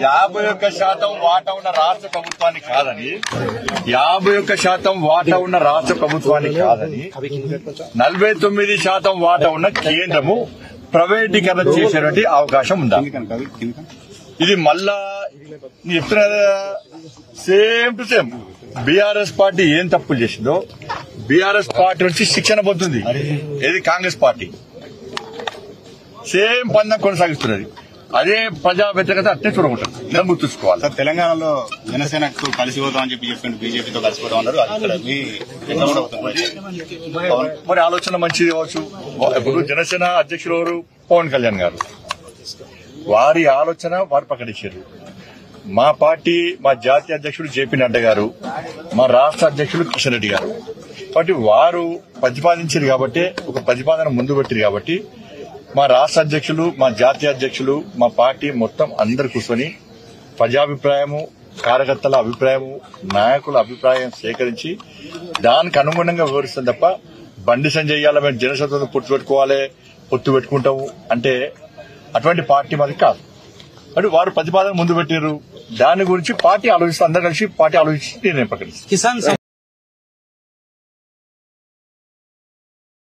51% వాటా ఉన్న రాష్ట్ర ప్రభుత్వానికి కాదని 51% వాటా ఉన్న రాష్ట్ర ప్రభుత్వానికి కాదని 49% వాటా ఉన్న కేంద్రము ప్రైవేటీకరణ చేసేటువంటి అవకాశం ఉందా? ఇది మళ్ళా చెప్తున్నా same to same BRS party ఏం తప్పులు చేసిందో బీఆర్ఎస్ పార్టీ నుంచి శిక్షణ పొందుతుంది. ఏది కాంగ్రెస్ పార్టీ సేమ్ పందం కొనసాగిస్తున్నది. అదే ప్రజా వ్యతిరేకత అట్నే చూడకుంటారు. ఇలా గుర్తుంచుకోవాలి. తెలంగాణలో జనసేనకు కలిసి పోతామని చెప్పి బీజేపీతో కలిసిపోతాం అన్నారు. మరి ఆలోచన మంచిది కావచ్చు. ఇప్పుడు జనసేన అధ్యక్షులు ఎవరు? పవన్ కళ్యాణ్ గారు. వారి ఆలోచన వారు ప్రకటించారు. మా పార్టీ మా జాతీయ అధ్యక్షుడు జేపీ నడ్డా గారు, మా రాష్ట్ర అధ్యక్షుడు కిషన్ రెడ్డి గారు. కాబట్టి వారు ప్రతిపాదించారు కాబట్టి ఒక ప్రతిపాదన ముందు పెట్టారు కాబట్టి మా రాష్ట్ర అధ్యక్షులు మా జాతీయ అధ్యక్షులు మా పార్టీ మొత్తం అందరు కూర్చొని ప్రజాభిప్రాయము కార్యకర్తల అభిప్రాయము నాయకుల అభిప్రాయం సేకరించి దానికి అనుగుణంగా వివరిస్తాం తప్ప బండి సంజయ్ ఇయ్యాల మేము జనసేనతో పొత్తు పెట్టుకోవాలి పొత్తు పెట్టుకుంటాము అంటే అటువంటి పార్టీ మాది కాదు. అంటే వారు ప్రతిపాదన ముందు పెట్టారు. దాని గురించి పార్టీ ఆలోచిస్తే అందరూ కలిసి పార్టీ ఆలోచించి నిర్ణయం ప్రకటిస్తారు.